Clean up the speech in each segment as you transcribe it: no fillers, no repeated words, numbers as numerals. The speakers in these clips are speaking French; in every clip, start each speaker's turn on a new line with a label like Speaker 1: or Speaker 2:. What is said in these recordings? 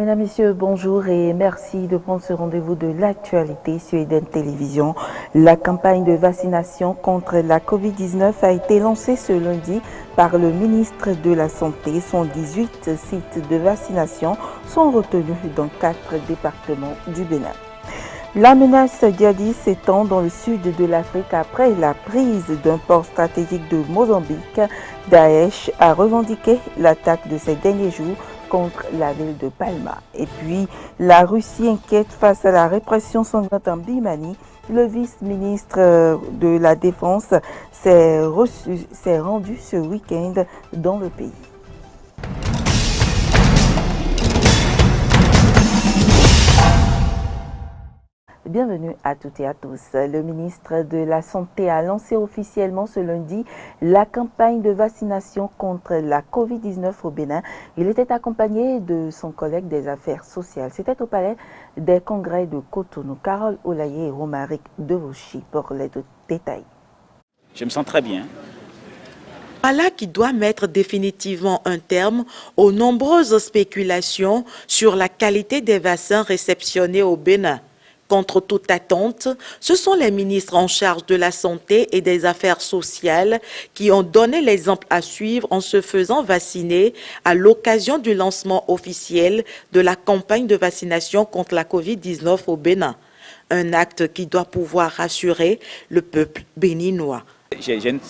Speaker 1: Mesdames, Messieurs, bonjour et merci de prendre ce rendez-vous de l'actualité sur Eden Télévision. La campagne de vaccination contre la COVID-19 a été lancée ce lundi par le ministre de la Santé. 118 sites de vaccination sont retenus dans 4 départements du Bénin. La menace djihadiste s'étend dans le sud de l'Afrique après la prise d'un port stratégique de Mozambique. Daesh a revendiqué l'attaque de ces derniers jours contre la ville de Palma. Et puis, la Russie inquiète face à la répression sanglante en Birmanie. Le vice-ministre de la Défense s'est rendu ce week-end dans le pays. Bienvenue à toutes et à tous. Le ministre de la Santé a lancé officiellement ce lundi la campagne de vaccination contre la COVID-19 au Bénin. Il était accompagné de son collègue des affaires sociales. C'était au palais des congrès de Cotonou. Carole Olaye et Romaric Devauchy pour les détails.
Speaker 2: Je me sens très bien.
Speaker 3: Voilà qui doit mettre définitivement un terme aux nombreuses spéculations sur la qualité des vaccins réceptionnés au Bénin. Contre toute attente, ce sont les ministres en charge de la santé et des affaires sociales qui ont donné l'exemple à suivre en se faisant vacciner à l'occasion du lancement officiel de la campagne de vaccination contre la COVID-19 au Bénin. Un acte qui doit pouvoir rassurer le peuple béninois.
Speaker 2: J'ai une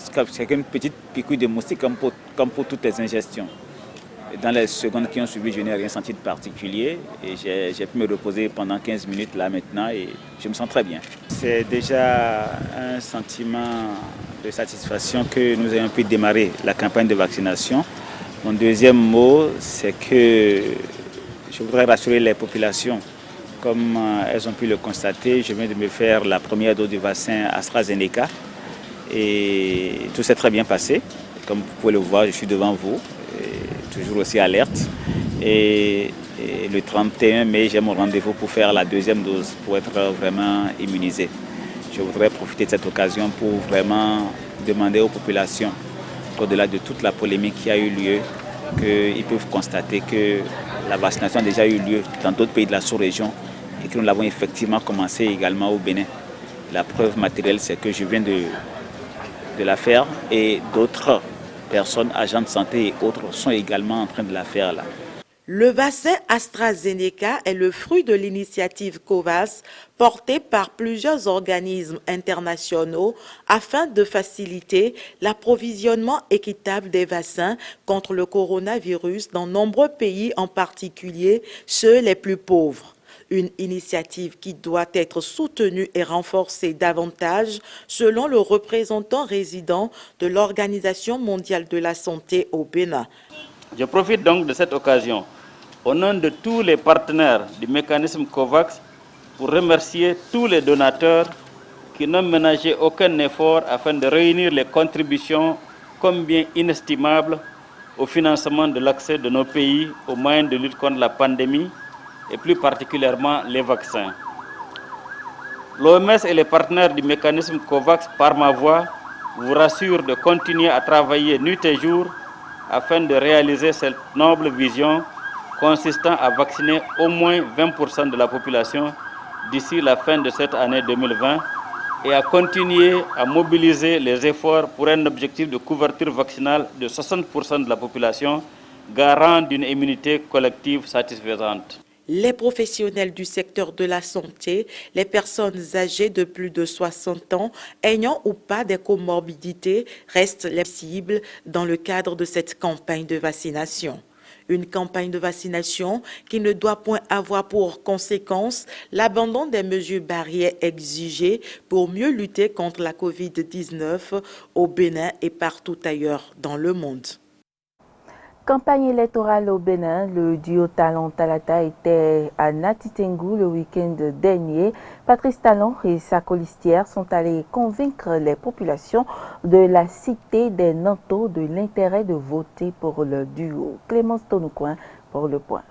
Speaker 2: petite piqûre de moustique comme pour toutes les ingestions. Dans les secondes qui ont suivi, je n'ai rien senti de particulier et j'ai pu me reposer pendant 15 minutes là maintenant et je me sens très bien. C'est déjà un sentiment de satisfaction que nous ayons pu démarrer la campagne de vaccination. Mon deuxième mot, c'est que je voudrais rassurer les populations. Comme elles ont pu le constater, je viens de me faire la première dose du vaccin AstraZeneca et tout s'est très bien passé. Comme vous pouvez le voir, je suis devant vous. Toujours aussi alerte. Et le 31 mai, j'ai mon rendez-vous pour faire la deuxième dose, pour être vraiment immunisé. Je voudrais profiter de cette occasion pour vraiment demander aux populations, au-delà de toute la polémique qui a eu lieu, qu'ils peuvent constater que la vaccination a déjà eu lieu dans d'autres pays de la sous-région et que nous l'avons effectivement commencé également au Bénin. La preuve matérielle, c'est que je viens de la faire et d'autres personnes, agents de santé et autres sont également en train de la faire là.
Speaker 3: Le vaccin AstraZeneca est le fruit de l'initiative COVAX portée par plusieurs organismes internationaux afin de faciliter l'approvisionnement équitable des vaccins contre le coronavirus dans nombreux pays, en particulier ceux les plus pauvres. Une initiative qui doit être soutenue et renforcée davantage selon le représentant résident de l'Organisation mondiale de la santé au Bénin.
Speaker 4: Je profite donc de cette occasion, au nom de tous les partenaires du mécanisme COVAX, pour remercier tous les donateurs qui n'ont ménagé aucun effort afin de réunir les contributions combien inestimables au financement de l'accès de nos pays aux moyens de lutte contre la pandémie, et plus particulièrement les vaccins. L'OMS et les partenaires du mécanisme COVAX, par ma voix, vous rassurent de continuer à travailler nuit et jour afin de réaliser cette noble vision consistant à vacciner au moins 20% de la population d'ici la fin de cette année 2020 et à continuer à mobiliser les efforts pour un objectif de couverture vaccinale de 60% de la population, garant d'une immunité collective satisfaisante.
Speaker 3: Les professionnels du secteur de la santé, les personnes âgées de plus de 60 ans, ayant ou pas des comorbidités, restent les cibles dans le cadre de cette campagne de vaccination. Une campagne de vaccination qui ne doit point avoir pour conséquence l'abandon des mesures barrières exigées pour mieux lutter contre la COVID-19 au Bénin et partout ailleurs dans le monde.
Speaker 1: Campagne électorale au Bénin, le duo Talon Talata était à Natitengu le week-end dernier. Patrice Talon et sa colistière sont allés convaincre les populations de la cité des Nantos de l'intérêt de voter pour le duo. Clémence Tonoucoin pour le point.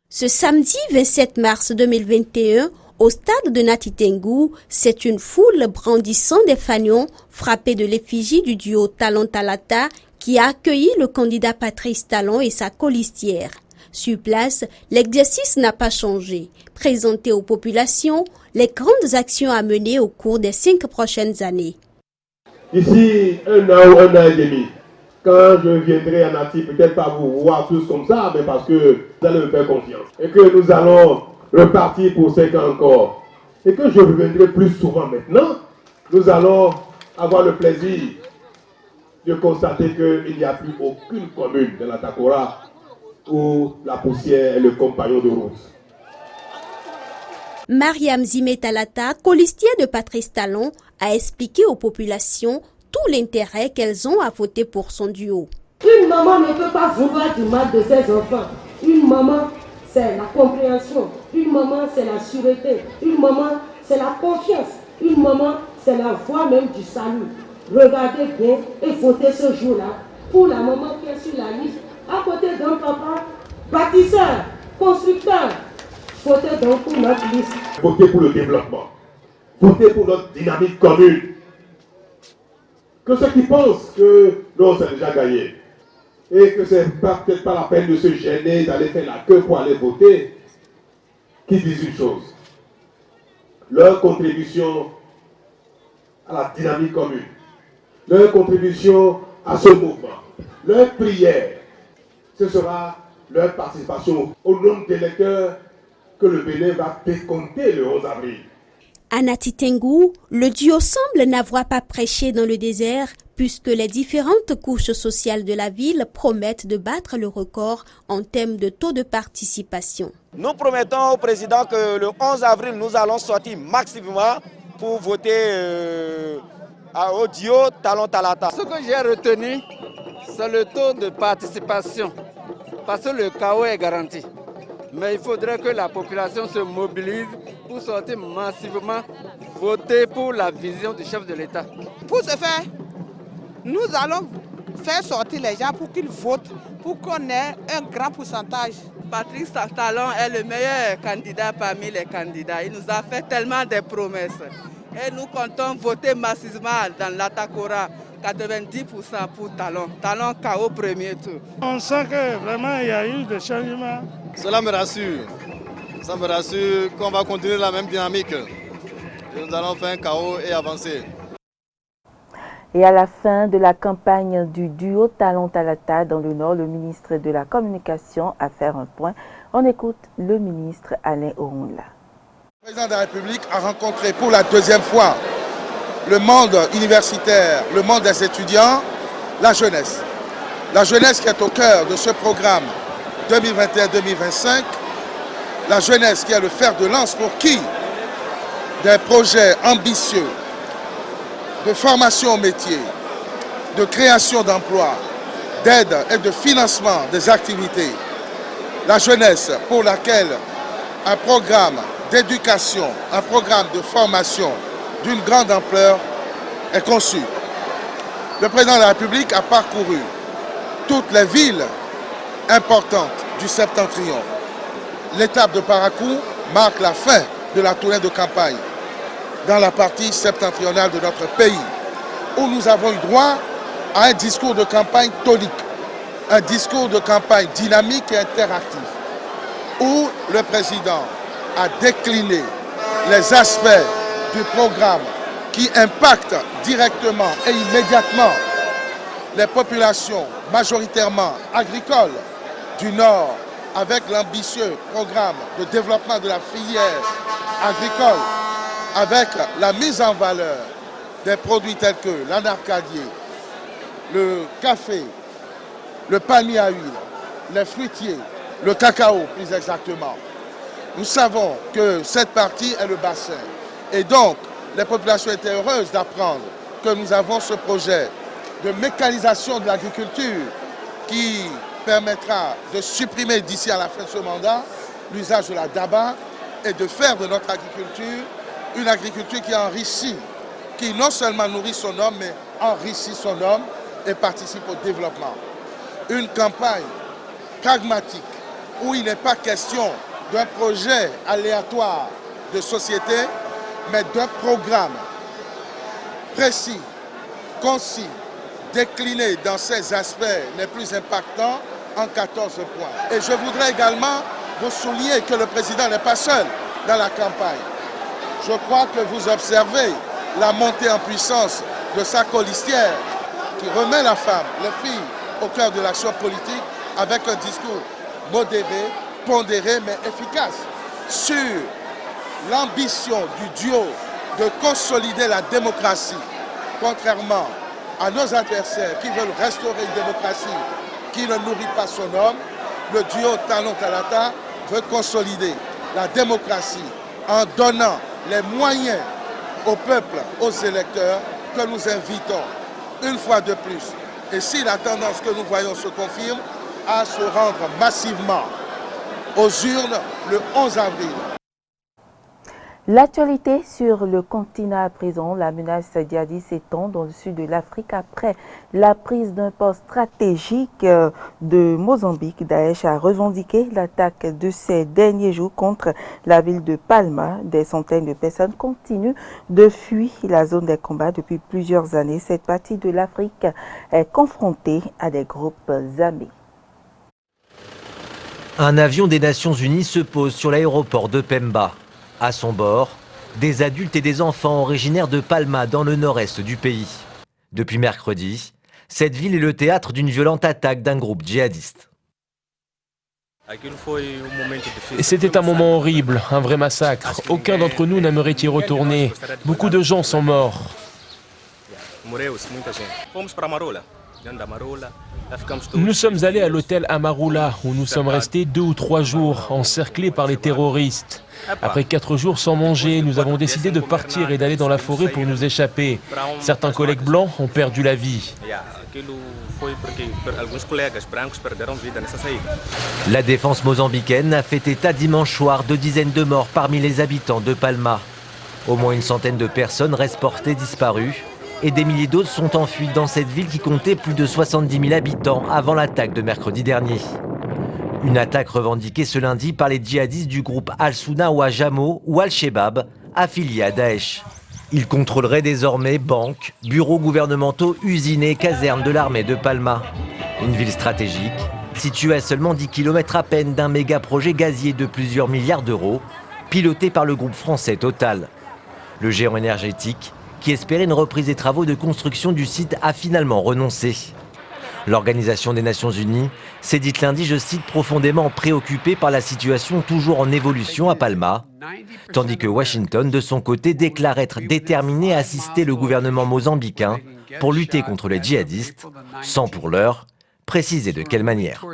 Speaker 5: Ce samedi 27 mars 2021, au stade de Natitengu, c'est une foule brandissant des fanions frappée de l'effigie du duo Talon Talata qui a accueilli le candidat Patrice Talon et sa colistière. Sur place, l'exercice n'a pas changé. Présenter aux populations les grandes actions à mener au cours des 5 prochaines années.
Speaker 6: D'ici 1 an ou 1 an et demi, quand je viendrai en Haïti, peut-être pas vous voir tous comme ça, mais parce que vous allez me faire confiance. Et que nous allons repartir pour 5 ans encore. Et que je reviendrai plus souvent maintenant, nous allons avoir le plaisir de constater qu'il n'y a plus aucune commune de la Takora où la poussière est le compagnon de route.
Speaker 5: Mariam Zimé-Talata, colistière de Patrice Talon, a expliqué aux populations tout l'intérêt qu'elles ont à voter pour son duo.
Speaker 7: Une maman ne peut pas vouloir du mal de ses enfants. Une maman, c'est la compréhension. Une maman, c'est la sûreté. Une maman, c'est la confiance. Une maman, c'est la voie même du salut. Regardez bien et votez ce jour-là pour la maman qui est sur la liste, à côté d'un papa bâtisseur, constructeur. Votez donc pour notre liste.
Speaker 6: Votez pour le développement. Votez pour notre dynamique commune. Que ceux qui pensent que non, c'est déjà gagné et que c'est peut-être pas la peine de se gêner, d'aller faire la queue pour aller voter, qui disent une chose. Leur contribution à la dynamique commune, leur contribution à ce mouvement, leur prière, ce sera leur participation au nombre d'électeurs que le Bénin va décompter le 11 avril.
Speaker 5: À Nati Tengou, le duo semble n'avoir pas prêché dans le désert puisque les différentes couches sociales de la ville promettent de battre le record en termes de taux de participation.
Speaker 8: Nous promettons au président que le 11 avril, nous allons sortir massivement pour voter au duo Talon Talata.
Speaker 9: Ce que j'ai retenu, c'est le taux de participation parce que le chaos est garanti. Mais il faudrait que la population se mobilise pour sortir massivement, voter pour la vision du chef de l'État.
Speaker 10: Pour ce faire, nous allons faire sortir les gens pour qu'ils votent, pour qu'on ait un grand pourcentage.
Speaker 11: Patrice Talon est le meilleur candidat parmi les candidats. Il nous a fait tellement de promesses. Et nous comptons voter massivement dans l'Atakora, 90% pour Talon. Talon KO premier tour.
Speaker 12: On sent que vraiment il y a eu des changements.
Speaker 13: Cela me rassure. Ça me rassure qu'on va continuer la même dynamique. Nous allons faire un chaos et avancer.
Speaker 1: Et à la fin de la campagne du duo Talon Talata dans le Nord, le ministre de la Communication a fait un point. On écoute le ministre Alain Orunla.
Speaker 14: Le président de la République a rencontré pour la 2e fois le monde universitaire, le monde des étudiants, la jeunesse. La jeunesse qui est au cœur de ce programme 2021-2025, la jeunesse qui est le fer de lance pour qui des projets ambitieux de formation au métier, de création d'emplois, d'aide et de financement des activités. La jeunesse pour laquelle un programme d'éducation, un programme de formation d'une grande ampleur est conçu. Le président de la République a parcouru toutes les villes importantes du septentrion. L'étape de Parakou marque la fin de la tournée de campagne dans la partie septentrionale de notre pays, où nous avons eu droit à un discours de campagne tonique, un discours de campagne dynamique et interactif, où le président a décliné les aspects du programme qui impactent directement et immédiatement les populations majoritairement agricoles du Nord, avec l'ambitieux programme de développement de la filière agricole, avec la mise en valeur des produits tels que l'anarcadier, le café, le palmier à huile, les fruitiers, le cacao plus exactement. Nous savons que cette partie est le bassin. Et donc, les populations étaient heureuses d'apprendre que nous avons ce projet de mécanisation de l'agriculture qui permettra de supprimer d'ici à la fin de ce mandat l'usage de la daba et de faire de notre agriculture une agriculture qui enrichit, qui non seulement nourrit son homme, mais enrichit son homme et participe au développement. Une campagne pragmatique où il n'est pas question d'un projet aléatoire de société, mais d'un programme précis, concis, décliné dans ses aspects les plus impactants en 14 points. Et je voudrais également vous souligner que le président n'est pas seul dans la campagne. Je crois que vous observez la montée en puissance de sa colistière qui remet la femme, les filles au cœur de l'action politique avec un discours modéré, pondéré mais efficace sur l'ambition du duo de consolider la démocratie, contrairement à nos adversaires qui veulent restaurer une démocratie qui ne nourrit pas son homme. Le duo Talon-Talata veut consolider la démocratie en donnant les moyens au peuple, aux électeurs, que nous invitons une fois de plus. Et si la tendance que nous voyons se confirme, à se rendre massivement aux urnes le 11 avril.
Speaker 1: L'actualité sur le continent à présent, la menace djihadiste s'étend dans le sud de l'Afrique après la prise d'un poste stratégique de Mozambique. Daesh a revendiqué l'attaque de ces derniers jours contre la ville de Palma. Des centaines de personnes continuent de fuir la zone des combats depuis plusieurs années. Cette partie de l'Afrique est confrontée à des groupes armés.
Speaker 15: Un avion des Nations Unies se pose sur l'aéroport de Pemba. À son bord, des adultes et des enfants originaires de Palma dans le nord-est du pays. Depuis mercredi, cette ville est le théâtre d'une violente attaque d'un groupe djihadiste.
Speaker 16: C'était un moment horrible, un vrai massacre. Aucun d'entre nous n'aimerait y retourner. Beaucoup de gens sont morts. Nous sommes allés à l'hôtel Amarula où nous sommes restés 2 ou 3 jours, encerclés par les terroristes. Après 4 jours sans manger, nous avons décidé de partir et d'aller dans la forêt pour nous échapper. Certains collègues blancs ont perdu la vie.
Speaker 15: La défense mozambicaine a fait état dimanche soir de dizaines de morts parmi les habitants de Palma. Au moins une centaine de personnes restent portées disparues et des milliers d'autres sont enfuis dans cette ville qui comptait plus de 70 000 habitants avant l'attaque de mercredi dernier. Une attaque revendiquée ce lundi par les djihadistes du groupe Al-Sunna ou Al-Jamo ou Al-Shebab, affiliés à Daesh. Ils contrôleraient désormais banques, bureaux gouvernementaux, usines et casernes de l'armée de Palma. Une ville stratégique, située à seulement 10 km à peine d'un méga-projet gazier de plusieurs milliards d'euros, piloté par le groupe français Total. Le géant énergétique, qui espérait une reprise des travaux de construction du site, a finalement renoncé. L'Organisation des Nations Unies s'est dite lundi, je cite, profondément préoccupée par la situation toujours en évolution à Palma, tandis que Washington, de son côté, déclare être déterminé à assister le gouvernement mozambicain pour lutter contre les djihadistes, sans pour l'heure préciser de quelle manière.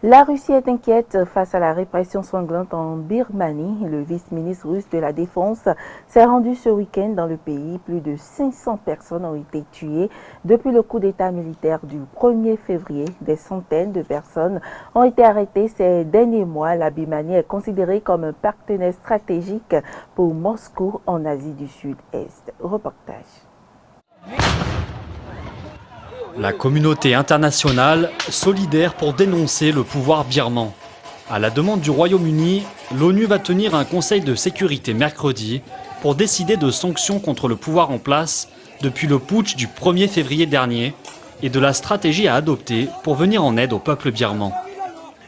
Speaker 1: La Russie est inquiète face à la répression sanglante en Birmanie. Le vice-ministre russe de la Défense s'est rendu ce week-end dans le pays. Plus de 500 personnes ont été tuées depuis le coup d'État militaire du 1er février. Des centaines de personnes ont été arrêtées ces derniers mois. La Birmanie est considérée comme un partenaire stratégique pour Moscou en Asie du Sud-Est. Reportage.
Speaker 17: La communauté internationale solidaire pour dénoncer le pouvoir birman. À la demande du Royaume-Uni, l'ONU va tenir un conseil de sécurité mercredi pour décider de sanctions contre le pouvoir en place depuis le putsch du 1er février dernier et de la stratégie à adopter pour venir en aide au peuple birman.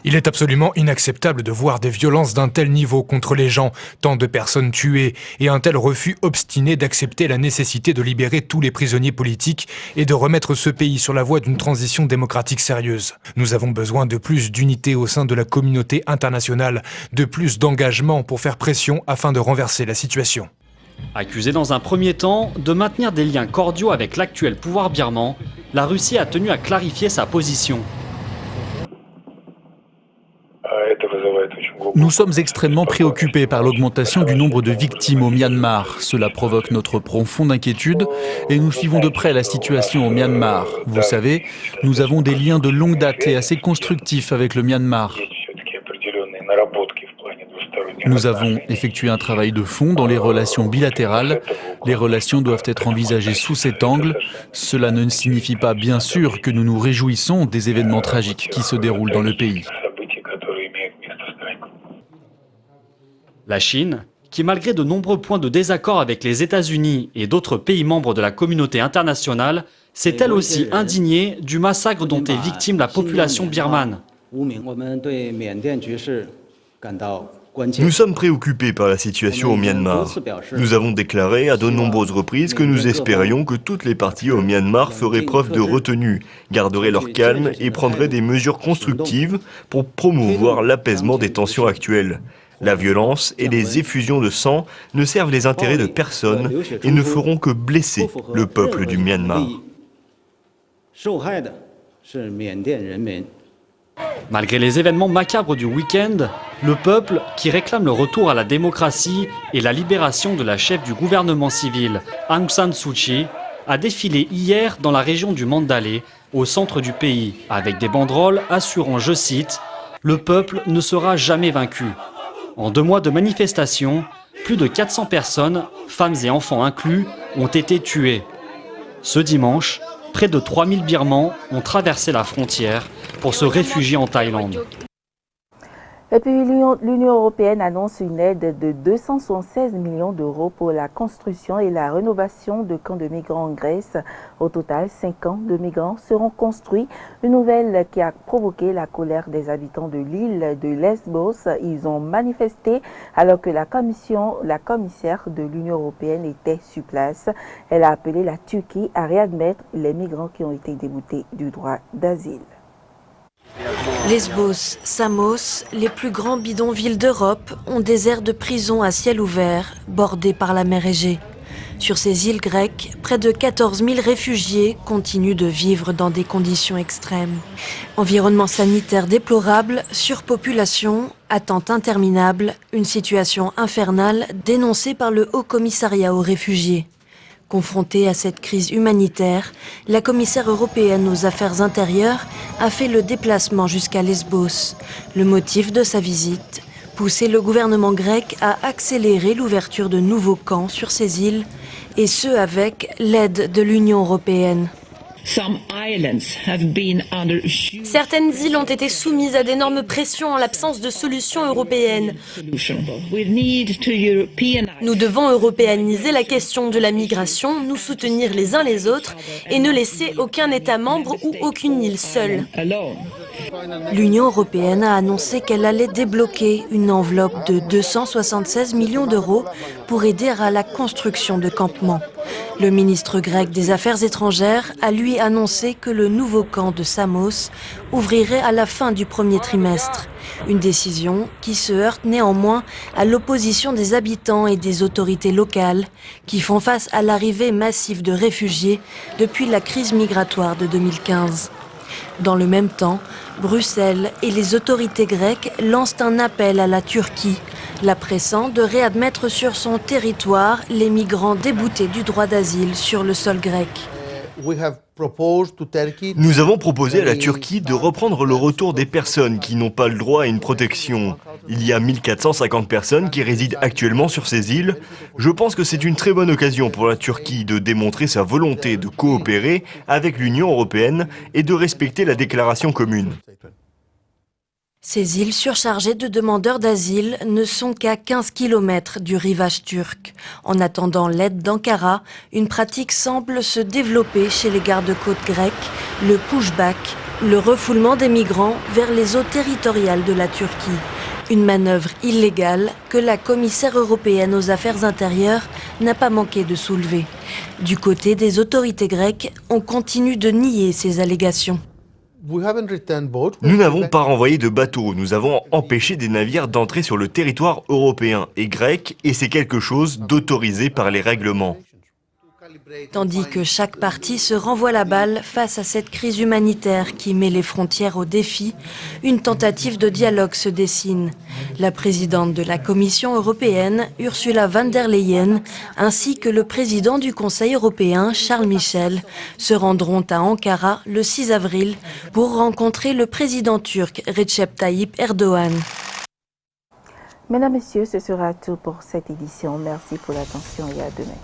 Speaker 18: Il est absolument inacceptable de voir des violences d'un tel niveau contre les gens, tant de personnes tuées, et un tel refus obstiné d'accepter la nécessité de libérer tous les prisonniers politiques et de remettre ce pays sur la voie d'une transition démocratique sérieuse. Nous avons besoin de plus d'unité au sein de la communauté internationale, de plus d'engagement pour faire pression afin de renverser la situation.
Speaker 17: Accusée dans un premier temps de maintenir des liens cordiaux avec l'actuel pouvoir birman, la Russie a tenu à clarifier sa position.
Speaker 19: Nous sommes extrêmement préoccupés par l'augmentation du nombre de victimes au Myanmar. Cela provoque notre profonde inquiétude et nous suivons de près la situation au Myanmar. Vous savez, nous avons des liens de longue date et assez constructifs avec le Myanmar. Nous avons effectué un travail de fond dans les relations bilatérales. Les relations doivent être envisagées sous cet angle. Cela ne signifie pas, bien sûr, que nous nous réjouissons des événements tragiques qui se déroulent dans le pays.
Speaker 17: La Chine, qui malgré de nombreux points de désaccord avec les États-Unis et d'autres pays membres de la communauté internationale, s'est elle aussi indignée du massacre dont est victime la population birmane.
Speaker 20: Nous sommes préoccupés par la situation au Myanmar. Nous avons déclaré à de nombreuses reprises que nous espérions que toutes les parties au Myanmar feraient preuve de retenue, garderaient leur calme et prendraient des mesures constructives pour promouvoir l'apaisement des tensions actuelles. La violence et les effusions de sang ne servent les intérêts de personne et ne feront que blesser le peuple du Myanmar.
Speaker 17: Malgré les événements macabres du week-end, le peuple, qui réclame le retour à la démocratie et la libération de la chef du gouvernement civil, Aung San Suu Kyi, a défilé hier dans la région du Mandalay, au centre du pays, avec des banderoles assurant, je cite, « Le peuple ne sera jamais vaincu ». En 2 mois de manifestations, plus de 400 personnes, femmes et enfants inclus, ont été tuées. Ce dimanche, près de 3000 Birmans ont traversé la frontière pour se réfugier en Thaïlande.
Speaker 1: Et puis l'Union européenne annonce une aide de 276 millions d'euros pour la construction et la rénovation de camps de migrants en Grèce. Au total, 5 camps de migrants seront construits. Une nouvelle qui a provoqué la colère des habitants de l'île de Lesbos. Ils ont manifesté alors que la commissaire de l'Union européenne était sur place. Elle a appelé la Turquie à réadmettre les migrants qui ont été déboutés du droit d'asile.
Speaker 21: Lesbos, Samos, les plus grands bidonvilles d'Europe, ont des aires de prison à ciel ouvert, bordées par la mer Égée. Sur ces îles grecques, près de 14 000 réfugiés continuent de vivre dans des conditions extrêmes. Environnement sanitaire déplorable, surpopulation, attentes interminables, une situation infernale dénoncée par le Haut Commissariat aux réfugiés. Confrontée à cette crise humanitaire, la commissaire européenne aux affaires intérieures a fait le déplacement jusqu'à Lesbos. Le motif de sa visite, pousser le gouvernement grec à accélérer l'ouverture de nouveaux camps sur ces îles, et ce avec l'aide de l'Union européenne.
Speaker 22: Certaines îles ont été soumises à d'énormes pressions en l'absence de solution européenne. Nous devons européaniser la question de la migration, nous soutenir les uns les autres et ne laisser aucun État membre ou aucune île seule.
Speaker 21: L'Union européenne a annoncé qu'elle allait débloquer une enveloppe de 276 millions d'euros pour aider à la construction de campements. Le ministre grec des Affaires étrangères a lui annoncé que le nouveau camp de Samos ouvrirait à la fin du premier trimestre. Une décision qui se heurte néanmoins à l'opposition des habitants et des autorités locales qui font face à l'arrivée massive de réfugiés depuis la crise migratoire de 2015. Dans le même temps, Bruxelles et les autorités grecques lancent un appel à la Turquie, la pressant de réadmettre sur son territoire les migrants déboutés du droit d'asile sur le sol grec.
Speaker 20: Nous avons proposé à la Turquie de reprendre le retour des personnes qui n'ont pas le droit à une protection. Il y a 1450 personnes qui résident actuellement sur ces îles. Je pense que c'est une très bonne occasion pour la Turquie de démontrer sa volonté de coopérer avec l'Union européenne et de respecter la déclaration commune.
Speaker 21: Ces îles surchargées de demandeurs d'asile ne sont qu'à 15 km du rivage turc. En attendant l'aide d'Ankara, une pratique semble se développer chez les gardes-côtes grecs, le pushback, le refoulement des migrants vers les eaux territoriales de la Turquie. Une manœuvre illégale que la commissaire européenne aux affaires intérieures n'a pas manqué de soulever. Du côté des autorités grecques, on continue de nier ces allégations.
Speaker 20: Nous n'avons pas renvoyé de bateaux, nous avons empêché des navires d'entrer sur le territoire européen et grec, et c'est quelque chose d'autorisé par les règlements.
Speaker 21: Tandis que chaque partie se renvoie la balle face à cette crise humanitaire qui met les frontières au défi, une tentative de dialogue se dessine. La présidente de la Commission européenne, Ursula von der Leyen, ainsi que le président du Conseil européen, Charles Michel, se rendront à Ankara le 6 avril pour rencontrer le président turc Recep Tayyip Erdogan.
Speaker 1: Mesdames, Messieurs, ce sera tout pour cette édition. Merci pour l'attention et à demain.